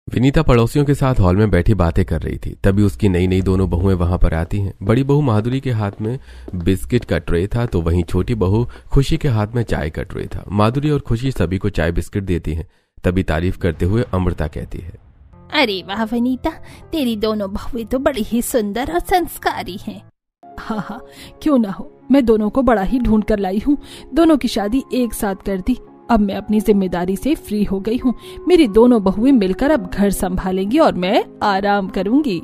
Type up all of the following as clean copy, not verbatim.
विनीता पड़ोसियों के साथ हॉल में बैठी बातें कर रही थी। तभी उसकी नई नई दोनों बहुएं वहां पर आती हैं। बड़ी बहू माधुरी के हाथ में बिस्किट का ट्रे था, तो वहीं छोटी बहू खुशी के हाथ में चाय का ट्रे था। माधुरी और खुशी सभी को चाय बिस्किट देती हैं। तभी तारीफ करते हुए अमृता कहती है, अरे वाह वनीता, तेरी दोनों बहुएं तो बड़ी ही सुंदर और संस्कारी हैं। हाँ हाँ, क्यों ना हो। मैं दोनों को बड़ा ही ढूंढ कर लाई हूँ। दोनों की शादी एक साथ कर दी। अब मैं अपनी जिम्मेदारी से फ्री हो गई हूँ। मेरी दोनों बहुएं मिलकर अब घर संभालेंगी और मैं आराम करूंगी।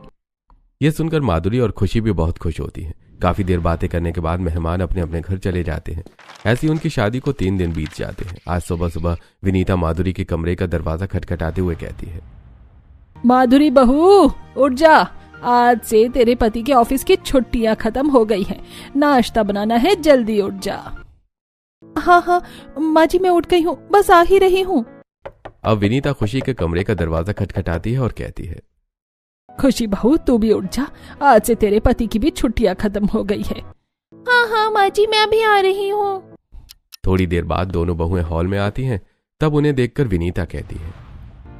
ये सुनकर माधुरी और खुशी भी बहुत खुश होती हैं। काफी देर बातें करने के बाद मेहमान अपने अपने घर चले जाते हैं। ऐसी उनकी शादी को 3 दिन बीत जाते हैं। आज सुबह सुबह विनीता माधुरी के कमरे का दरवाजा खटखटाते हुए कहती है, माधुरी बहू उठ जा, आज से तेरे पति के ऑफिस की छुट्टियां खत्म हो गई हैं। नाश्ता बनाना है, जल्दी उठ जा। हाँ हाँ माँ जी, मैं उठ गई हूँ, बस आ ही रही हूँ। अब विनीता खुशी के कमरे का दरवाजा खटखटाती है और कहती है, खुशी बहू तू भी उठ जा, आज से तेरे पति की भी छुट्टियां खत्म हो गई है। हाँ हाँ माँ जी, मैं अभी आ रही हूँ। थोड़ी देर बाद दोनों बहुएं हॉल में आती हैं। तब उन्हें देखकर विनीता कहती है,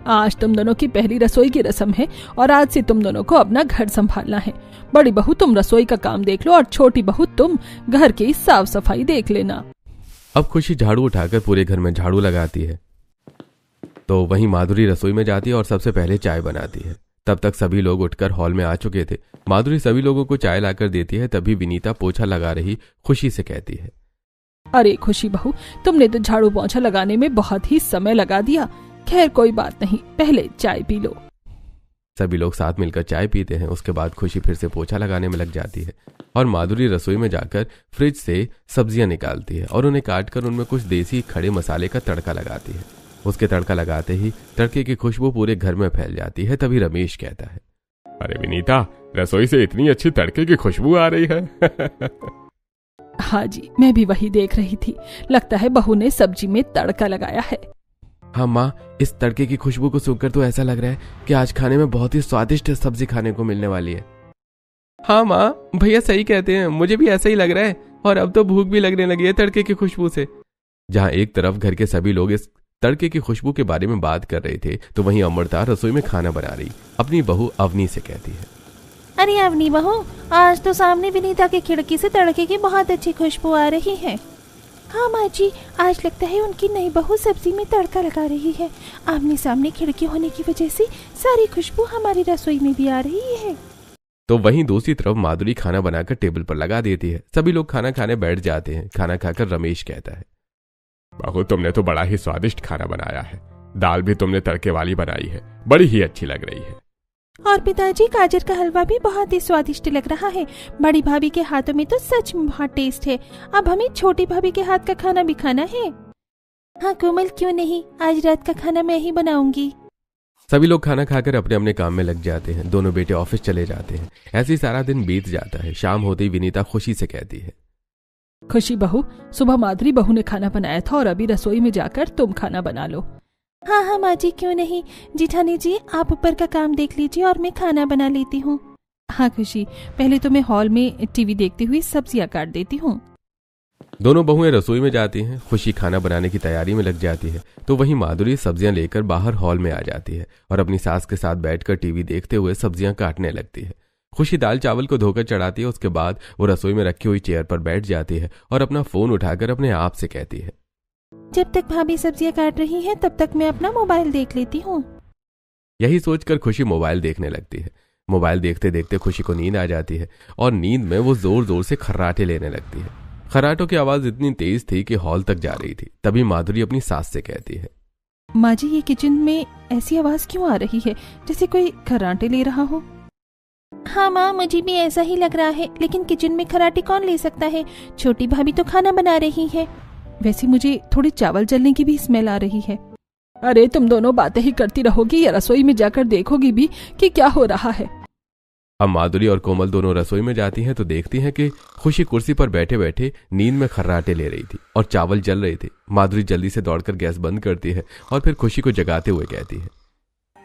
आज तुम दोनों की पहली रसोई की रस्म है और आज से तुम दोनों को अपना घर संभालना है। बड़ी बहू तुम रसोई का काम देख लो और छोटी बहू तुम घर की साफ सफाई देख लेना। अब खुशी झाड़ू उठाकर पूरे घर में झाड़ू लगाती है, तो वहीं माधुरी रसोई में जाती है और सबसे पहले चाय बनाती है। तब तक सभी लोग उठकर हॉल में आ चुके थे। माधुरी सभी लोगों को चाय लाकर देती है। तभी विनीता पोछा लगा रही खुशी से कहती है, अरे खुशी बहू, तुमने तो झाड़ू पोछा लगाने में बहुत ही समय लगा दिया। खैर कोई बात नहीं, पहले चाय पी लो। सभी लोग साथ मिलकर चाय पीते हैं। उसके बाद खुशी फिर से पोछा लगाने में लग जाती है और माधुरी रसोई में जाकर फ्रिज से सब्जियां निकालती है और उन्हें काटकर उनमें कुछ देसी खड़े मसाले का तड़का लगाती है। उसके तड़का लगाते ही तड़के की खुशबू पूरे घर में फैल जाती है। तभी रमेश कहता है, अरे विनीता, रसोई से इतनी अच्छी तड़के की खुशबू आ रही है। हाँ जी, मैं भी वही देख रही थी। लगता है बहू ने सब्जी में तड़का लगाया है। हाँ माँ, इस तड़के की खुशबू को सुनकर तो ऐसा लग रहा है कि आज खाने में बहुत ही स्वादिष्ट सब्जी खाने को मिलने वाली है। हाँ माँ, भैया सही कहते हैं, मुझे भी ऐसा ही लग रहा है और अब तो भूख भी लगने लगी है तड़के की खुशबू से। जहाँ एक तरफ घर के सभी लोग इस तड़के की खुशबू के बारे में बात कर रहे थे, तो वहीं अमृता रसोई में खाना बना रही अपनी बहू अवनी से कहती है, अरे अवनी बहू, आज तो सामने विनीता की खिड़की से तड़के की बहुत अच्छी खुशबू आ रही है। हाँ माँ जी, आज लगता है उनकी नई बहू सब्जी में तड़का लगा रही है। आमने सामने खिड़की होने की वजह से सारी खुशबू हमारी रसोई में भी आ रही है। तो वहीं दूसरी तरफ माधुरी खाना बनाकर टेबल पर लगा देती है। सभी लोग खाना खाने बैठ जाते हैं। खाना खाकर रमेश कहता है, बहू तुमने तो बड़ा ही स्वादिष्ट खाना बनाया है। दाल भी तुमने तड़के वाली बनाई है, बड़ी ही अच्छी लग रही है। और पिताजी, गाजर का हलवा भी बहुत ही स्वादिष्ट लग रहा है। बड़ी भाभी के हाथों में तो सच में बहुत टेस्ट है। अब हमें छोटी भाभी के हाथ का खाना भी खाना है। हाँ कोमल, क्यों नहीं, आज रात का खाना मैं ही बनाऊंगी। सभी लोग खाना खाकर अपने अपने काम में लग जाते हैं। दोनों बेटे ऑफिस चले जाते हैं। ऐसे ही सारा दिन बीत जाता है। शाम होते ही विनीता खुशी से कहती है, खुशी बहू, सुबह माधुरी बहू ने खाना बनाया था और अभी रसोई में जाकर तुम खाना बना लो। हाँ हाँ माँ जी, क्यों नहीं। जिठानी जी, आप ऊपर का काम देख लीजिए और मैं खाना बना लेती हूँ। हाँ खुशी, पहले तो मैं हॉल में टीवी देखती हुई सब्जियां काट देती हूँ। दोनों बहुएं रसोई में जाती हैं। खुशी खाना बनाने की तैयारी में लग जाती है, तो वहीं माधुरी सब्जियां लेकर बाहर हॉल में आ जाती है और अपनी सास के साथ बैठकर टीवी देखते हुए सब्जियां काटने लगती है। खुशी दाल चावल को धोकर चढ़ाती है। उसके बाद वो रसोई में रखी हुई चेयर पर बैठ जाती है और अपना फोन उठाकर अपने आप से कहती है, जब तक भाभी सब्जियां काट रही हैं, तब तक मैं अपना मोबाइल देख लेती हूँ। यही सोचकर खुशी मोबाइल देखने लगती है। मोबाइल देखते देखते खुशी को नींद आ जाती है और नींद में वो जोर जोर से खर्राटे लेने लगती है। खर्राटों की आवाज इतनी तेज थी कि हॉल तक जा रही थी। तभी माधुरी अपनी सास से कहती है, माँ जी, ये किचन में ऐसी आवाज क्यों आ रही है, जैसे कोई खर्राटे ले रहा हो। हाँ माँ, मुझे भी ऐसा ही लग रहा है, लेकिन किचन में खर्राटे कौन ले सकता है। छोटी भाभी तो खाना बना रही है। वैसे मुझे थोड़ी चावल जलने की भी स्मेल आ रही है। अरे तुम दोनों बातें ही करती रहोगी या रसोई में जाकर देखोगी भी कि क्या हो रहा है। अब माधुरी और कोमल दोनों रसोई में जाती हैं तो देखती हैं कि खुशी कुर्सी पर बैठे बैठे नींद में खर्राटे ले रही थी और चावल जल रहे थे। माधुरी जल्दी से दौड़कर गैस बंद करती है और फिर खुशी को जगाते हुए कहती है,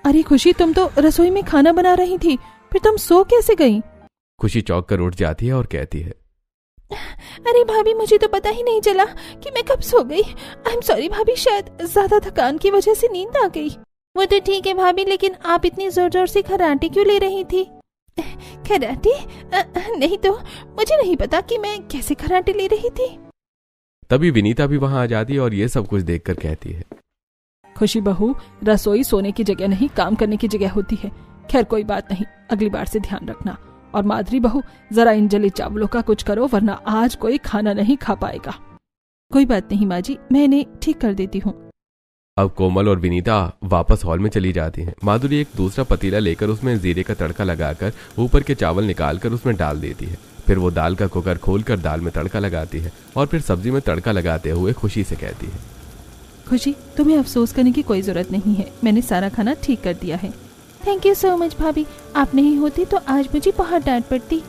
अरे खुशी, तुम तो रसोई में खाना बना रही थी, फिर तुम सो कैसे गई। खुशी चौंक कर उठ जाती है और कहती है, अरे भाभी, मुझे तो पता ही नहीं चला कि मैं कब सो गई। आई एम सॉरी भाभी, शायद ज्यादा थकान की वजह से नींद आ गई। वो तो ठीक है भाभी, लेकिन आप इतनी जोर जोर से खर्राटे क्यों ले रही थी? खर्राटे? नहीं तो मुझे नहीं पता कि मैं कैसे खर्राटे ले रही थी। तभी विनीता भी वहां आ जाती है और ये सब कुछ देखकर कहती है, खुशी बहू, रसोई सोने की जगह नहीं, काम करने की जगह होती है। खैर कोई बात नहीं, अगली बार से ध्यान रखना। और माधुरी बहू, जरा इन जले चावलों का कुछ करो, वरना आज कोई खाना नहीं खा पाएगा। कोई बात नहीं माँ जी, मैं इन्हें ठीक कर देती हूँ। अब कोमल और विनीता वापस हॉल में चली जाती हैं। माधुरी एक दूसरा पतीला लेकर उसमें जीरे का तड़का लगाकर ऊपर के चावल निकालकर उसमें डाल देती है। फिर वो दाल का कुकर खोलकर दाल में तड़का लगाती है और फिर सब्जी में तड़का लगाते हुए खुशी से कहती है, खुशी, तुम्हें अफसोस करने की कोई जरूरत नहीं है, मैंने सारा खाना ठीक कर दिया है। थैंक यू सो मच भाभी, आप नहीं होती तो आज मुझे बहुत डांट पड़ती।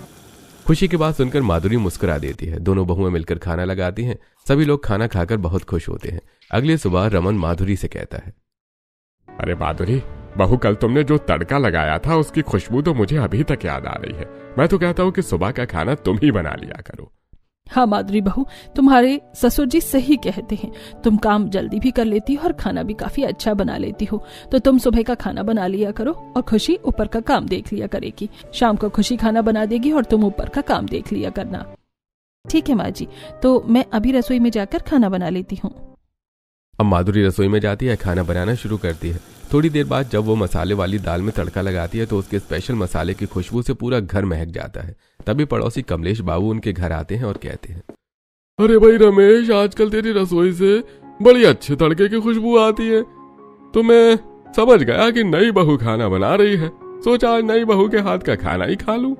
खुशी की बात सुनकर माधुरी मुस्कुरा देती है। दोनों बहुएं मिलकर खाना लगाती हैं। सभी लोग खाना खाकर बहुत खुश होते हैं। अगली सुबह रमन माधुरी से कहता है, अरे माधुरी बहू, कल तुमने जो तड़का लगाया था उसकी खुशबू तो मुझे अभी तक याद आ रही है। मैं तो कहता हूँ कि सुबह का खाना तुम ही बना लिया करो। हाँ माधुरी बहू, तुम्हारे ससुर जी सही कहते हैं। तुम काम जल्दी भी कर लेती हो और खाना भी काफी अच्छा बना लेती हो, तो तुम सुबह का खाना बना लिया करो और खुशी ऊपर का काम देख लिया करेगी। शाम को खुशी खाना बना देगी और तुम ऊपर का काम देख लिया करना। ठीक है माँ जी, तो मैं अभी रसोई में जाकर खाना बना लेती हूँ। अब माधुरी रसोई में जाती है, खाना बनाना शुरू करती है। थोड़ी देर बाद जब वो मसाले वाली दाल में तड़का लगाती है तो उसके स्पेशल मसाले की खुशबू से पूरा घर महक जाता है। तभी पड़ोसी कमलेश बाबू उनके घर आते हैं और कहते हैं, अरे भाई रमेश, आजकल तेरी रसोई से बड़ी अच्छे तड़के की खुशबू आती है। तो मैं समझ गया कि नई बहू खाना बना रही है। सोचा आज नई बहू के हाथ का खाना ही खा लूं।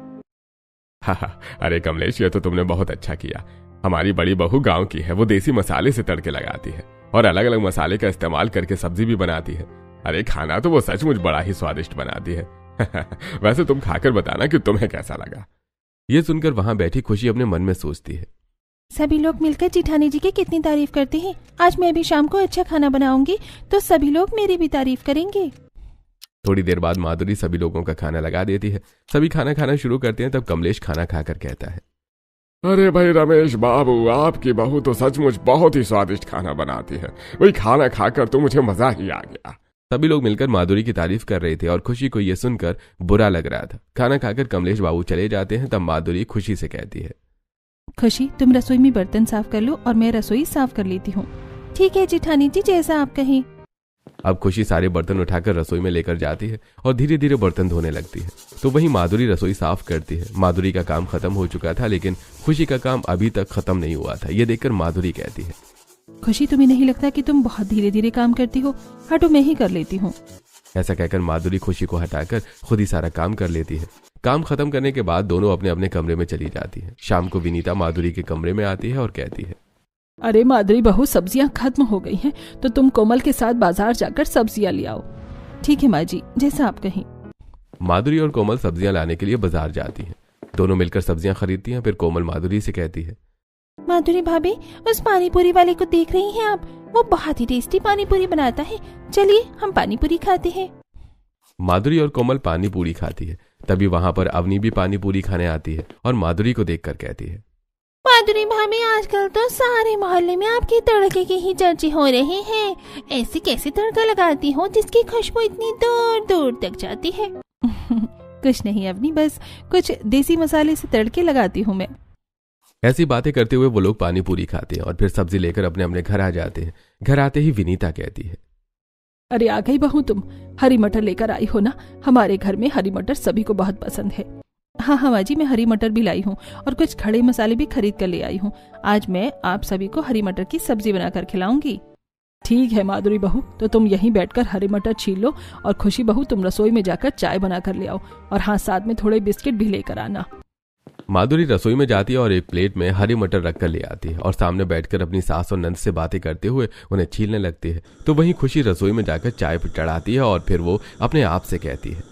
हाँ, अरे कमलेश, ये तो तुमने बहुत अच्छा किया। हमारी बड़ी बहू गांव की है, वो देसी मसाले से तड़के लगाती है और अलग अलग मसाले का इस्तेमाल करके सब्जी भी बनाती है। अरे खाना तो वो सचमुच बड़ा ही स्वादिष्ट बनाती है। वैसे तुम खाकर बताना कि तुम्हें कैसा लगा। ये सुनकर वहां बैठी खुशी अपने मन में सोचती है, सभी लोग मिलकर जिठानी जी की कितनी तारीफ करते हैं। आज मैं भी शाम को अच्छा खाना बनाऊंगी तो सभी लोग मेरी भी तारीफ करेंगे। थोड़ी देर बाद माधुरी सभी लोगों का खाना लगा देती है। सभी खाना खाना शुरू करते हैं। तब कमलेश खाना खाकर कहता है, अरे भाई रमेश बाबू, आपकी बहू तो सचमुच बहुत ही स्वादिष्ट खाना बनाती है। वही खाना खाकर तो मुझे मजा ही आ गया। सभी लोग मिलकर माधुरी की तारीफ कर रहे थे और खुशी को यह सुनकर बुरा लग रहा था। खाना खाकर कमलेश बाबू चले जाते हैं। तब माधुरी खुशी से कहती है, खुशी, तुम रसोई में बर्तन साफ कर लो और मैं रसोई साफ कर लेती हूँ। ठीक है जिठानी जी, जैसा आप कहें। अब खुशी सारे बर्तन उठाकर रसोई में लेकर जाती है और धीरे धीरे बर्तन धोने लगती है। तो वहीं माधुरी रसोई साफ करती है। माधुरी का काम खत्म हो चुका था, लेकिन खुशी का काम अभी तक खत्म नहीं हुआ था। ये देखकर माधुरी कहती है, खुशी, तुम्हें नहीं लगता कि तुम बहुत धीरे धीरे काम करती हो? हटो, मैं ही कर लेती हूँ। ऐसा कहकर माधुरी खुशी को हटाकर खुद ही सारा काम कर लेती है। काम खत्म करने के बाद दोनों अपने अपने कमरे में चली जाती है। शाम को विनीता माधुरी के कमरे में आती है और कहती है, अरे माधुरी बहू, सब्जियां खत्म हो गई हैं, तो तुम कोमल के साथ बाजार जाकर सब्जियां ले आओ। ठीक है माँ जी, जैसा आप कहें। माधुरी और कोमल सब्जियां लाने के लिए बाजार जाती हैं। दोनों मिलकर सब्जियां खरीदती हैं। फिर कोमल माधुरी से कहती है, माधुरी भाभी, उस पानी पूरी वाले को देख रही हैं आप? वो बहुत ही टेस्टी पानी पूरी बनाता है। चलिए हम पानी पूरी खाते हैं। माधुरी और कोमल पानी पूरी खाती है। तभी वहां पर अवनी भी पानी पूरी खाने आती है और माधुरी को देखकर कहती है, माधुरी भाभी, आजकल तो सारे मोहल्ले में आपके तड़के की ही चर्चे हो रहे हैं। ऐसे कैसे तड़का लगाती हो जिसकी खुशबू इतनी दूर दूर तक जाती है? कुछ नहीं अवनी, बस कुछ देसी मसाले से तड़के लगाती हूँ मैं। ऐसी बातें करते हुए वो लोग पानी पूरी खाते हैं और फिर सब्जी लेकर अपने अपने घर आ जाते हैं। घर आते ही विनीता कहती है, अरे आ गई बहू, तुम हरी मटर लेकर आई हो ना? हमारे घर में हरी मटर सभी को बहुत पसंद है। हाँ हाँ माँ जी, मैं हरी मटर भी लाई हूँ और कुछ खड़े मसाले भी खरीद कर ले आई हूँ। आज मैं आप सभी को हरी मटर की सब्जी बनाकर खिलाऊंगी। ठीक है माधुरी बहू, तो तुम यहीं बैठकर हरी मटर छील लो और खुशी बहू तुम रसोई में जाकर चाय बनाकर ले आओ और हाँ, साथ में थोड़े बिस्किट भी लेकर आना। माधुरी रसोई में जाती है और एक प्लेट में हरी मटर रखकर ले आती है और सामने बैठकर अपनी सास और नंद से बातें करते हुए उन्हें छीलने लगती है। तो वहीं खुशी रसोई में जाकर चाय चढ़ाती है और फिर वो अपने आप से कहती है,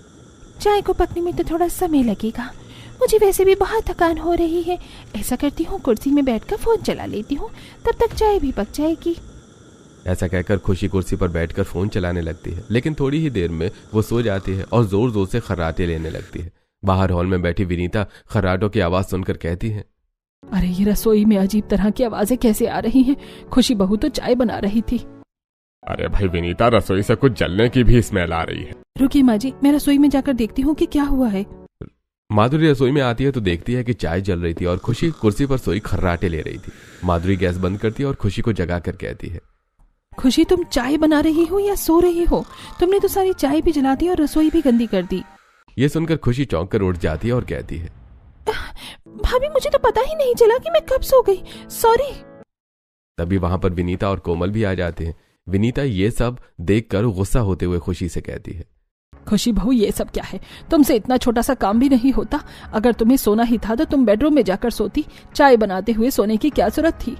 चाय को पकने में तो थोड़ा समय लगेगा। मुझे वैसे भी बहुत थकान हो रही है। ऐसा करती हूँ, कुर्सी में बैठकर फोन चला लेती हूँ, तब तक चाय भी पक जाएगी। ऐसा कहकर खुशी कुर्सी पर बैठकर फोन चलाने लगती है, लेकिन थोड़ी ही देर में वो सो जाती है और जोर जोर से खर्राटे लेने लगती है। बाहर हॉल में बैठी विनीता खर्राटों की आवाज सुनकर कहती है, अरे ये रसोई में अजीब तरह की आवाजें कैसे आ रही हैं? खुशी बहू तो चाय बना रही थी। अरे भाई विनीता, रसोई से कुछ जलने की भी स्मेल आ रही है। रुकिए माँ जी, मैं रसोई में जाकर देखती हूँ कि क्या हुआ है। माधुरी रसोई में आती है तो देखती है कि चाय जल रही थी और खुशी कुर्सी पर सोई खर्राटे ले रही थी। माधुरी गैस बंद करती है और खुशी को जगा कर कहती है, खुशी तुम चाय बना रही हो या सो रही हो? तुमने तो सारी चाय भी जला दी और रसोई भी गंदी कर दी। ये सुनकर खुशी चौंक कर उठ जाती है और कहती है, भाभी मुझे तो पता ही नहीं चला कि मैं कब सो गई, सॉरी। तभी वहां पर विनीता और कोमल भी आ जाते हैं। विनीता ये सब देखकर गुस्सा होते हुए खुशी से कहती है, खुशी बहू, ये सब क्या है? तुमसे इतना छोटा सा काम भी नहीं होता। अगर तुम्हें सोना ही था तो तुम बेडरूम में जाकर सोती। चाय बनाते हुए सोने की क्या जरूरत थी?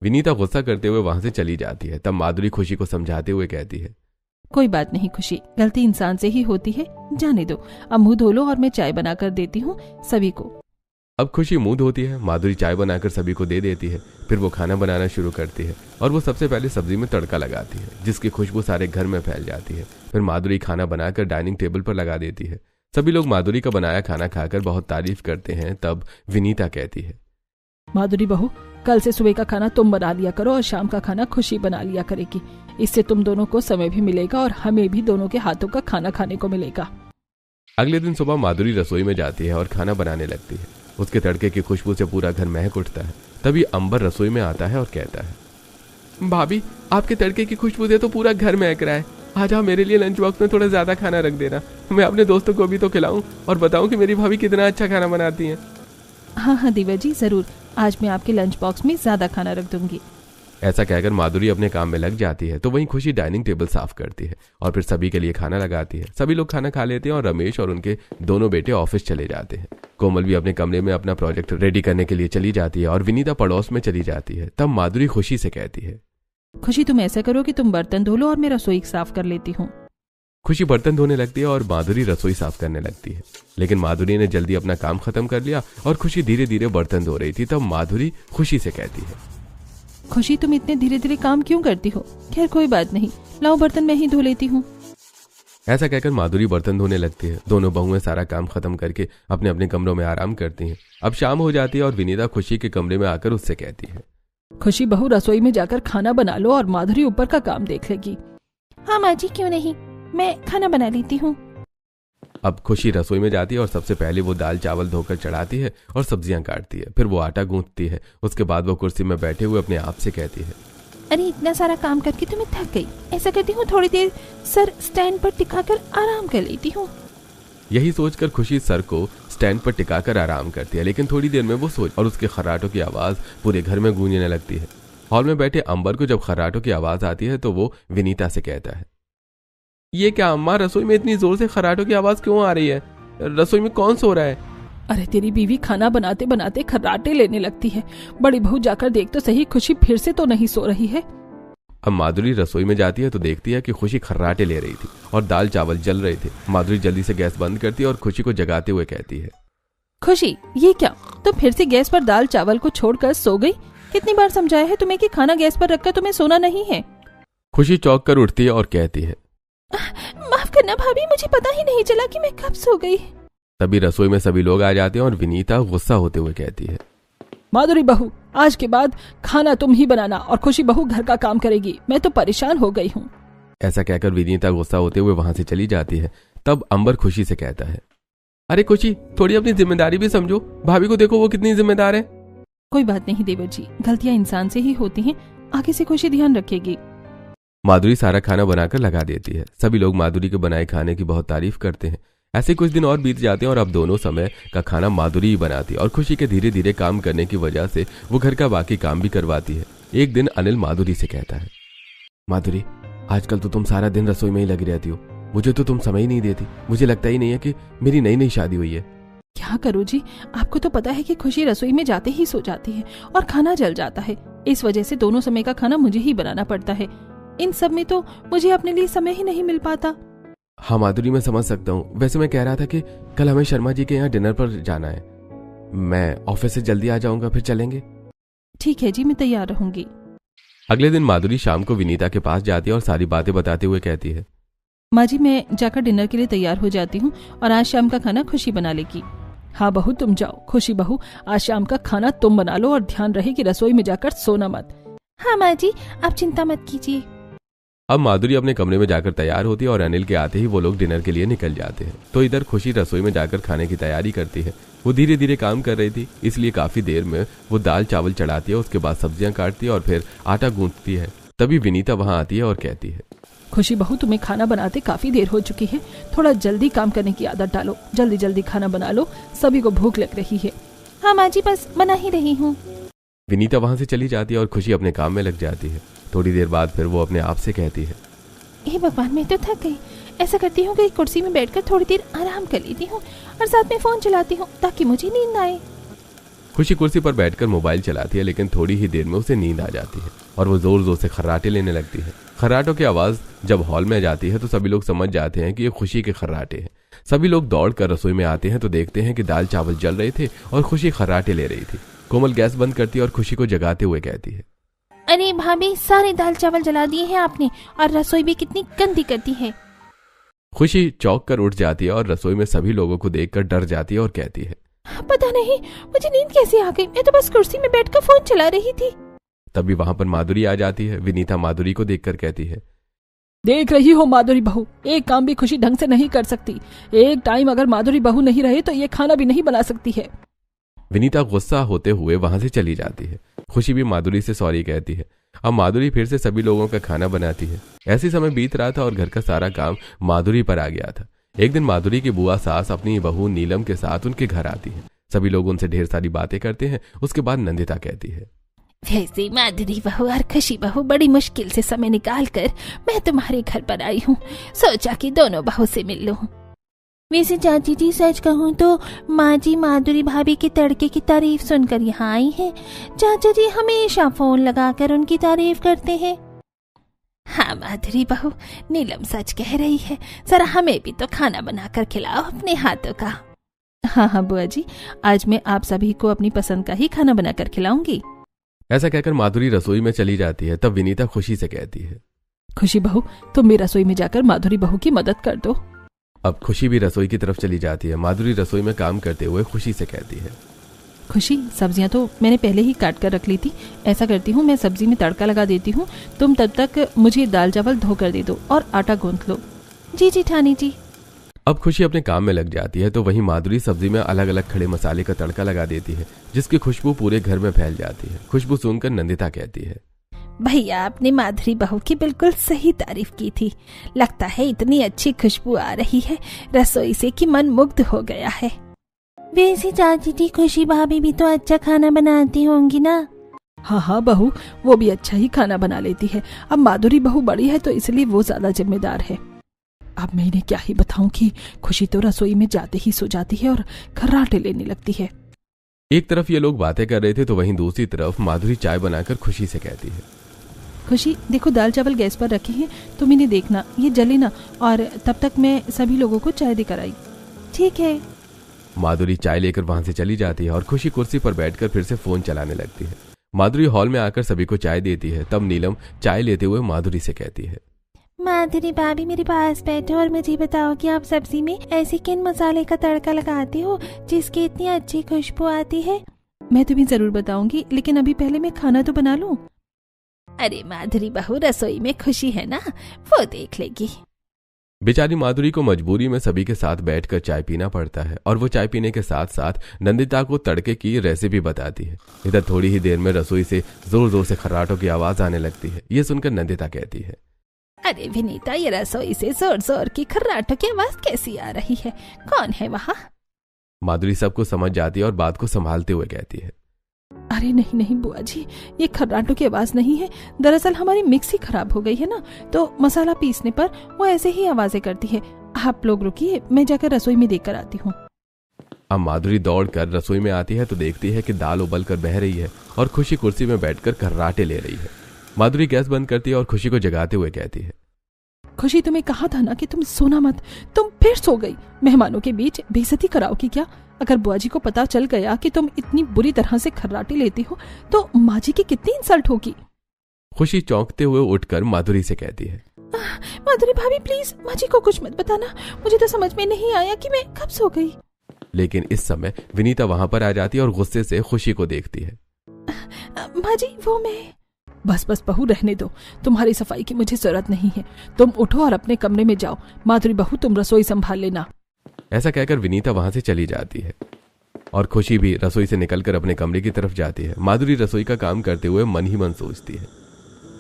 विनीता गुस्सा करते हुए वहां से चली जाती है। तब माधुरी खुशी को समझाते हुए कहती है, कोई बात नहीं खुशी, गलती इंसान से ही होती है, जाने दो। अब मुंह धो लो और मैं चाय बनाकर देती हूँ सभी को। अब खुशी मुंह धोती है। माधुरी चाय बनाकर सभी को दे देती है। फिर वो खाना बनाना शुरू करती है और वो सबसे पहले सब्जी में तड़का लगाती है, जिसकी खुशबू सारे घर में फैल जाती है। फिर माधुरी खाना बनाकर डाइनिंग टेबल पर लगा देती है। सभी लोग माधुरी का बनाया खाना खाकर बहुत तारीफ करते हैं। तब विनीता कहती है, माधुरी बहू, कल से सुबह का खाना तुम बना लिया करो और शाम का खाना खुशी बना लिया करेगी। इससे तुम दोनों को समय भी मिलेगा और हमें भी दोनों के हाथों का खाना खाने को मिलेगा। अगले दिन सुबह माधुरी रसोई में जाती है और खाना बनाने लगती है। उसके तड़के की खुशबू से पूरा घर महक उठता है। तभी अंबर रसोई में आता है और कहता है, भाभी आपके तड़के की खुशबू से तो पूरा घर महक रहा है। आज आप मेरे लिए लंच बॉक्स में थोड़ा ज्यादा खाना रख देना। मैं अपने दोस्तों को भी तो खिलाऊं और बताऊं कि मेरी भाभी कितना अच्छा खाना बनाती है। हाँ हाँ दीवा जी, जरूर। आज मैं आपके लंच बॉक्स में ज्यादा खाना रख दूंगी। ऐसा कहकर माधुरी अपने काम में लग जाती है तो वहीं खुशी डाइनिंग टेबल साफ करती है और फिर सभी के लिए खाना लगाती है। सभी लोग खाना खा लेते हैं और रमेश और उनके दोनों बेटे ऑफिस चले जाते हैं। कोमल भी अपने कमरे में अपना प्रोजेक्ट रेडी करने के लिए चली जाती है और विनीता पड़ोस में चली जाती है। तब माधुरी खुशी से कहती है, खुशी तुम ऐसा करो कि तुम बर्तन धो लो और मैं रसोई साफ कर लेती हूँ। खुशी बर्तन धोने लगती है और माधुरी रसोई साफ करने लगती है। लेकिन माधुरी ने जल्दी अपना काम खत्म कर लिया और खुशी धीरे धीरे बर्तन धो रही थी। तब माधुरी खुशी से कहती है, खुशी तुम इतने धीरे धीरे काम क्यों करती हो? खैर कोई बात नहीं, लाओ बर्तन मैं ही धो लेती हूँ। ऐसा कहकर माधुरी बर्तन धोने लगती है। दोनों बहुएं सारा काम खत्म करके अपने अपने कमरों में आराम करती हैं। अब शाम हो जाती है और विनीता खुशी के कमरे में आकर उससे कहती है, खुशी बहू, रसोई में जाकर खाना बना लो और माधुरी ऊपर का काम देख लेगी। हाँ माँ जी, क्यों नहीं, मैं खाना बना लेती हूँ। अब खुशी रसोई में जाती है और सबसे पहले वो दाल चावल धोकर चढ़ाती है और सब्जियां काटती है। फिर वो आटा गूंथती है। उसके बाद वो कुर्सी में बैठे हुए अपने आप से कहती है, अरे इतना सारा काम करके तो मैं थक गई। ऐसा करती हूँ थोड़ी देर सर स्टैंड पर टिकाकर आराम कर लेती हूँ। यही सोचकर खुशी सर को स्टैंड पर टिकाकर आराम करती है। लेकिन थोड़ी देर में वो सोच और उसके खर्राटों की आवाज पूरे घर में गूंजने लगती है। हॉल में बैठे अंबर को जब खर्राटों की आवाज आती है तो वो विनीता से कहता है, ये क्या अम्मा, रसोई में इतनी जोर से खर्राटों की आवाज क्यों आ रही है? रसोई में कौन सो रहा है? अरे तेरी बीवी खाना बनाते बनाते खर्राटे लेने लगती है। बड़ी बहू जाकर देख तो सही, खुशी फिर से तो नहीं सो रही है। अब माधुरी रसोई में जाती है तो देखती है कि खुशी खर्राटे ले रही थी और दाल चावल जल रहे थे। माधुरी जल्दी से गैस बंद करती है और खुशी को जगाते हुए कहती है, खुशी ये क्या, तुम फिर से गैस पर दाल चावल को छोड़कर सो गई? कितनी बार समझाया है तुम्हें कि खाना गैस पर रखकर तुम्हें सोना नहीं है। खुशी चौंक कर उठती है और कहती है, माफ करना भाभी, मुझे पता ही नहीं चला कि मैं कब सो गई। तभी रसोई में सभी लोग आ जाते हैं और विनीता गुस्सा होते हुए कहती है, माधुरी बहू, आज के बाद खाना तुम ही बनाना और खुशी बहू घर का काम करेगी। मैं तो परेशान हो गई हूँ। ऐसा कहकर विनीता गुस्सा होते हुए वहां से चली जाती है। तब अंबर खुशी से कहता है, अरे खुशी, थोड़ी अपनी जिम्मेदारी भी समझो। भाभी को देखो, वो कितनी जिम्मेदार है। कोई बात नहीं देवर जी, गलतियां इंसान से ही होती हैं। आगे से खुशी ध्यान रखेगी। माधुरी सारा खाना बनाकर लगा देती है। सभी लोग माधुरी के बनाए खाने की बहुत तारीफ करते हैं। ऐसे कुछ दिन और बीत जाते हैं और अब दोनों समय का खाना माधुरी ही बनाती है और खुशी के धीरे धीरे काम करने की वजह से वो घर का बाकी काम भी करवाती है। एक दिन अनिल माधुरी से कहता है, माधुरी, आजकल तो तुम सारा दिन रसोई में ही लगी रहती हो। मुझे तो तुम समय ही नहीं देती। मुझे लगता ही नहीं है कि मेरी नई नई शादी हुई है। क्या करूँ जी, आपको तो पता है कि खुशी रसोई में जाते ही सो जाती है और खाना जल जाता है। इस वजह से दोनों समय का खाना मुझे ही बनाना पड़ता है। इन सब में तो मुझे अपने लिए समय ही नहीं मिल पाता। हाँ माधुरी, मैं समझ सकता हूँ। वैसे मैं कह रहा था कि कल हमें शर्मा जी के यहाँ डिनर पर जाना है। मैं ऑफिस से जल्दी आ जाऊंगा, फिर चलेंगे। ठीक है जी, मैं तैयार रहूंगी। अगले दिन माधुरी शाम को विनीता के पास जाती है और सारी बातें बताते हुए कहती है, माँ जी, मैं जाकर डिनर के लिए तैयार हो जाती हूँ और आज शाम का खाना खुशी बना लेगी। हाँ बहू, तुम जाओ। खुशी बहू, आज शाम का खाना तुम बना लो और ध्यान रहे कि रसोई में जाकर सोना मत। हाँ माँ जी, आप चिंता मत कीजिए। अब माधुरी अपने कमरे में जाकर तैयार होती है और अनिल के आते ही वो लोग डिनर के लिए निकल जाते हैं। तो इधर खुशी रसोई में जाकर खाने की तैयारी करती है। वो धीरे धीरे काम कर रही थी, इसलिए काफी देर में वो दाल चावल चढ़ाती है, उसके बाद सब्जियां काटती है और फिर आटा गूंथती है। तभी विनीता वहां आती है और कहती है, खुशी बहू, तुम्हें खाना बनाते काफी देर हो चुकी है, थोड़ा जल्दी काम करने की आदत डालो, जल्दी जल्दी खाना बना लो, सभी को भूख लग रही है। हाँ माँ जी, बस बना ही रही हूँ। विनीता वहां से चली जाती है और खुशी अपने काम में लग जाती है। थोड़ी देर बाद फिर वो अपने आप से कहती है, हे भगवान, मैं तो थक गई। ऐसा करती हूँ कि कुर्सी में बैठकर थोड़ी देर आराम कर लेती हूँ और साथ में फोन चलाती हूँ ताकि मुझे नींद आए। खुशी कुर्सी पर बैठकर मोबाइल चलाती है, लेकिन थोड़ी ही देर में उसे नींद आ जाती है और वो जोर जोर से खर्राटे लेने लगती है। खर्राटों की आवाज जब हॉल में जाती है तो सभी लोग समझ जाते हैं कि ये खुशी के खर्राटे हैं। सभी लोग दौड़कर रसोई में आते हैं तो देखते हैं कि दाल चावल जल रहे थे और खुशी खर्राटे ले रही थी। कोमल गैस बंद करती है और खुशी को जगाते हुए कहती है, अरे भाभी, सारे दाल चावल जला दिए हैं आपने और रसोई भी कितनी गंदी करती है। खुशी चौंक कर उठ जाती है और रसोई में सभी लोगों को देखकर डर जाती है और कहती है, पता नहीं मुझे नींद कैसे आ गई, मैं तो बस कुर्सी में बैठकर फोन चला रही थी। तभी वहां पर माधुरी आ जाती है। विनीता माधुरी को देखकर कहती है, देख रही हो माधुरी बहू, एक काम भी खुशी ढंग से नहीं कर सकती। एक टाइम अगर माधुरी बहू नहीं रहे तो ये खाना भी नहीं बना सकती है। विनीता गुस्सा होते हुए वहां से चली जाती है। खुशी भी माधुरी से सॉरी कहती है। अब माधुरी फिर से सभी लोगों का खाना बनाती है। ऐसी समय बीत रहा था और घर का सारा काम माधुरी पर आ गया था। एक दिन माधुरी की बुआ सास अपनी बहू नीलम के साथ उनके घर आती है। सभी लोग उनसे ढेर सारी बातें करते हैं। उसके बाद नंदिता कहती है, वैसे माधुरी बहू और खुशी बहू बड़ी मुश्किल से समय निकाल कर मैं तुम्हारे घर पर आई हूँ। सोचा कि दोनों बहू से मिल लूं। वैसे चाची जी, सच कहूँ तो माँ जी माधुरी भाभी के तड़के की तारीफ सुनकर यहाँ आई हैं। चाचा जी हमेशा फोन लगाकर उनकी तारीफ करते हैं। हाँ माधुरी बहू, नीलम सच कह रही है, जरा हमें भी तो खाना बनाकर खिलाओ अपने हाथों का। हाँ हाँ बुआ जी, आज मैं आप सभी को अपनी पसंद का ही खाना बनाकर खिलाऊंगी। ऐसा कहकर माधुरी रसोई में चली जाती है। तब विनीता खुशी से कहती है, खुशी बहू, तुम भी रसोई में जाकर माधुरी बहू की मदद कर दो। अब खुशी भी रसोई की तरफ चली जाती है। माधुरी रसोई में काम करते हुए खुशी से कहती है, खुशी, सब्जियां तो मैंने पहले ही काट कर रख ली थी। ऐसा करती हूँ, मैं सब्जी में तड़का लगा देती हूँ, तुम तब तक मुझे दाल चावल धो कर दे दो और आटा गूंथ लो। जी जी ठानी जी। अब खुशी अपने काम में लग जाती है तो वहीं माधुरी सब्जी में अलग अलग खड़े मसाले का तड़का लगा देती है, जिसकी खुशबू पूरे घर में फैल जाती है। खुशबू सुनकर नंदिता कहती है, भैया, आपने माधुरी बहू की बिल्कुल सही तारीफ की थी। लगता है इतनी अच्छी खुशबू आ रही है रसोई से कि मन मुग्ध हो गया है। वैसे चाची जी, खुशी भाभी भी तो अच्छा खाना बनाती होंगी ना? हाँ हाँ बहू, वो भी अच्छा ही खाना बना लेती है। अब माधुरी बहू बड़ी है तो इसलिए वो ज्यादा जिम्मेदार है। अब मैं इन्हें क्या ही बताऊं कि खुशी तो रसोई में जाते ही सो जाती है और खर्राटे लेने लगती है। एक तरफ ये लोग बातें कर रहे थे तो वहीं दूसरी तरफ माधुरी चाय बनाकर खुशी से कहती है, खुशी देखो, दाल चावल गैस पर रखे हैं, तुम इन्हें देखना, ये जले ना, और तब तक मैं सभी लोगों को चाय देकर आई। ठीक है। माधुरी चाय लेकर वहां से चली जाती है और खुशी कुर्सी पर बैठकर फिर से फोन चलाने लगती है। माधुरी हॉल में आकर सभी को चाय देती है। तब नीलम चाय लेते हुए माधुरी से कहती है, माधुरी भाभी, मेरे पास बैठो और मुझे बताओ कि आप सब्जी में ऐसे किन मसाले का तड़का लगाती हो जिसकी इतनी अच्छी खुशबू आती है। मैं तुम्हें जरूर बताऊंगी, लेकिन अभी पहले मैं खाना तो बना लूं। अरे माधुरी बहू, रसोई में खुशी है ना, वो देख लेगी। बेचारी माधुरी को मजबूरी में सभी के साथ बैठकर चाय पीना पड़ता है और वो चाय पीने के साथ साथ नंदिता को तड़के की रेसिपी बताती है। इधर थोड़ी ही देर में रसोई से जोर जोर से खर्राटों की आवाज आने लगती है। ये सुनकर नंदिता कहती है, अरे विनीता, ये रसोई से जोर जोर की खर्राटों की आवाज कैसी आ रही है? कौन है वहाँ? माधुरी सबको समझ जाती है और बात को संभालते हुए कहती है, अरे नहीं नहीं बुआ जी, ये खर्राटों की आवाज नहीं है। दरअसल हमारी मिक्सी खराब हो गई है ना, तो मसाला पीसने पर वो ऐसे ही आवाजें करती है। आप लोग रुकिए, मैं जाकर रसोई में देखकर आती हूँ। अब माधुरी दौड़कर रसोई में आती है तो देखती है कि दाल उबल कर बह रही है और खुशी कुर्सी में बैठकर खर्राटे ले रही है। माधुरी गैस बंद करती है और खुशी को जगाते हुए कहती है, खुशी, तुम्हें कहा था ना कि तुम सोना मत, तुम फिर सो गई। मेहमानों के बीच बेइज्जती कराओगी क्या? अगर बुआ जी को पता चल गया कि तुम इतनी बुरी तरह से खर्राटे लेती हो तो माँ जी की कितनी इंसल्ट होगी। खुशी चौंकते हुए उठकर माधुरी से कहती है, माधुरी भाभी प्लीज माँ जी को कुछ मत बताना, मुझे तो समझ में नहीं आया कि मैं कब सो गई। लेकिन इस समय विनीता वहां पर आ जाती है और गुस्से से खुशी को देखती है। माँ जी, वो मैं बस बस बहू रहने दो, तुम्हारी सफाई की मुझे जरूरत नहीं है। तुम उठो और अपने कमरे में जाओ। माधुरी बहू तुम रसोई संभाल लेना। ऐसा कहकर विनीता वहां से चली जाती है और खुशी भी रसोई से निकलकर अपने कमरे की तरफ जाती है। माधुरी रसोई का काम करते हुए मन ही मन सोचती है,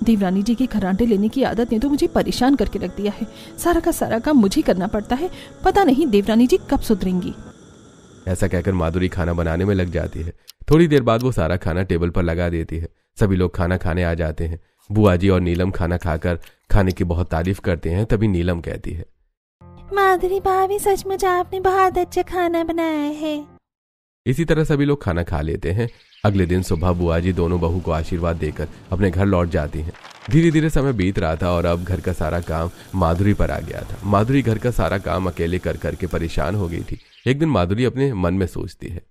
देवरानी जी के खर्राटे लेने की आदत ने तो मुझे परेशान करके रख दिया है। सारा का सारा काम मुझे करना पड़ता है। पता नहीं देवरानी जी कब सुधरेंगी। ऐसा कहकर माधुरी खाना बनाने में लग जाती है। थोड़ी देर बाद वो सारा खाना टेबल पर लगा देती है। सभी लोग खाना खाने आ जाते हैं। बुआ जी और नीलम खाना खाकर खाने की बहुत तारीफ करते हैं। तभी नीलम कहती है, माधुरी भाभी सचमुच आपने बहुत अच्छा खाना बनाया है। इसी तरह सभी लोग खाना खा लेते हैं। अगले दिन सुबह बुआ जी दोनों बहू को आशीर्वाद देकर अपने घर लौट जाती हैं। धीरे धीरे समय बीत रहा था और अब घर का सारा काम माधुरी पर आ गया था। माधुरी घर का सारा काम अकेले कर करके परेशान हो गई थी। एक दिन माधुरी अपने मन में सोचती है,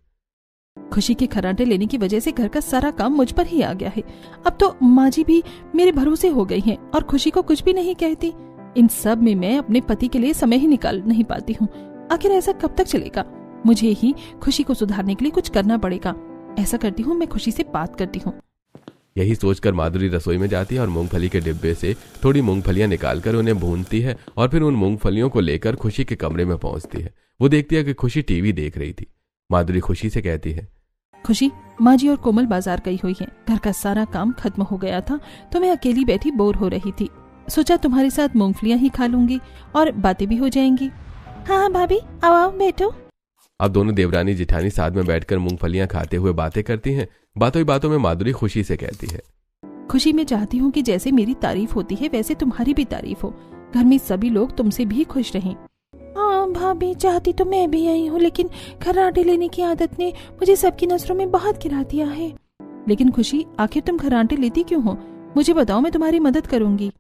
खुशी के खर्राटे लेने की वजह से घर का सारा काम मुझ पर ही आ गया है। अब तो माँ जी भी मेरे भरोसे हो गई हैं और खुशी को कुछ भी नहीं कहती। इन सब में मैं अपने पति के लिए समय ही निकाल नहीं पाती हूँ। आखिर ऐसा कब तक चलेगा? मुझे ही खुशी को सुधारने के लिए कुछ करना पड़ेगा। ऐसा करती हूँ, मैं खुशी से बात करती हूँ। यही सोचकर माधुरी रसोई में जाती है और मूंगफली के डिब्बे से थोड़ी मूंगफलियां निकालकर उन्हें भूनती है और फिर उन मूंगफलियों को लेकर खुशी के कमरे में पहुंचती है। वो देखती है कि खुशी टीवी देख रही थी। माधुरी खुशी से कहती है, खुशी, माँ जी और कोमल बाजार गई हुई हैं। घर का सारा काम खत्म हो गया था तो मैं अकेली बैठी बोर हो रही थी। सोचा तुम्हारे साथ मूंगफलियां ही खा लूंगी और बातें भी हो जाएंगी। हाँ भाभी, आओ बैठो। अब दोनों देवरानी जिठानी साथ में बैठकर मूंगफलियां खाते हुए बातें करती हैं। बातों ही बातों में माधुरी खुशी से कहती है, खुशी, मैं चाहती हूँ कि जैसे मेरी तारीफ होती है वैसे तुम्हारी भी तारीफ हो। घर में सभी लोग तुमसे भी खुश रहें। हाँ भाभी, चाहती तो मैं भी आई हूँ, लेकिन खर्राटे लेने की आदत ने मुझे सबकी नजरों में बहुत गिरा दिया है। लेकिन खुशी, आखिर तुम खर्राटे लेती क्यों हो? मुझे बताओ, मैं तुम्हारी मदद करूंगी।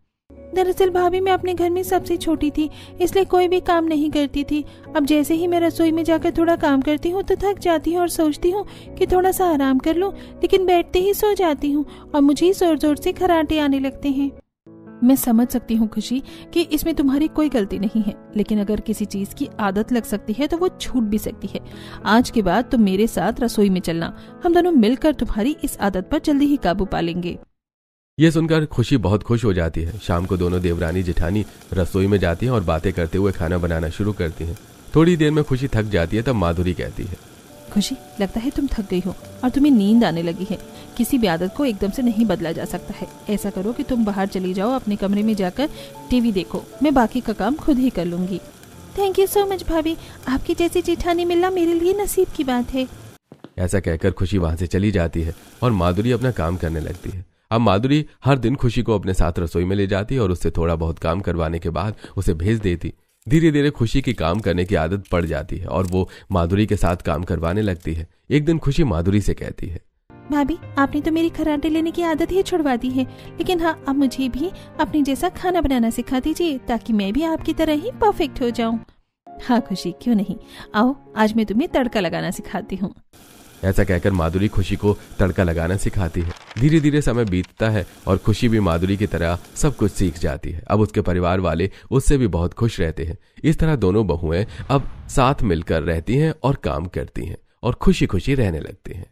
दरअसल भाभी, मैं अपने घर में सबसे छोटी थी, इसलिए कोई भी काम नहीं करती थी। अब जैसे ही मैं रसोई में जाकर थोड़ा काम करती हूँ तो थक जाती हूँ और सोचती हूँ कि थोड़ा सा आराम कर लूँ, लेकिन बैठते ही सो जाती हूँ और मुझे जोर जोर से खर्राटे आने लगते हैं। मैं समझ सकती हूँ खुशी कि इसमें तुम्हारी कोई गलती नहीं है, लेकिन अगर किसी चीज की आदत लग सकती है तो वो छूट भी सकती है। आज के बाद तुम मेरे साथ रसोई में चलना। हम दोनों मिलकर तुम्हारी इस आदत पर जल्दी ही काबू पा लेंगे। ये सुनकर खुशी बहुत खुश हो जाती है। शाम को दोनों देवरानी जिठानी रसोई में जाती हैं और बातें करते हुए खाना बनाना शुरू करती हैं। थोड़ी देर में खुशी थक जाती है। तब माधुरी कहती है, खुशी, लगता है तुम थक गई हो और तुम्हें नींद आने लगी है। किसी भी आदत को एकदम से नहीं बदला जा सकता है। ऐसा करो कि तुम बाहर चली जाओ, अपने कमरे में जाकर टीवी देखो। मैं बाकी का काम खुद ही कर लूंगी। थैंक यू सो मच भाभी, आपकी जैसी जिठानी मिलना मेरे लिए नसीब की बात है। ऐसा कहकर खुशी वहां से चली जाती है और माधुरी अपना काम करने लगती है। अब माधुरी हर दिन खुशी को अपने साथ रसोई में ले जाती और उससे थोड़ा बहुत काम करवाने के बाद उसे भेज देती। धीरे धीरे खुशी की काम करने की आदत पड़ जाती है और वो माधुरी के साथ काम करवाने लगती है। एक दिन खुशी माधुरी से कहती है, भाभी, आपने तो मेरी खर्राटे लेने की आदत ही छुड़वा दी है, लेकिन हाँ, अब मुझे भी अपने जैसा खाना बनाना सिखा दीजिए ताकि मैं भी आपकी तरह ही परफेक्ट हो जाऊं। हाँ खुशी, क्यों नहीं, आओ आज मैं तुम्हें तड़का लगाना सिखाती हूँ। ऐसा कहकर माधुरी खुशी को तड़का लगाना सिखाती है। धीरे धीरे समय बीतता है और खुशी भी माधुरी की तरह सब कुछ सीख जाती है। अब उसके परिवार वाले उससे भी बहुत खुश रहते हैं। इस तरह दोनों बहुएं अब साथ मिलकर रहती हैं और काम करती हैं और खुशी खुशी रहने लगती हैं।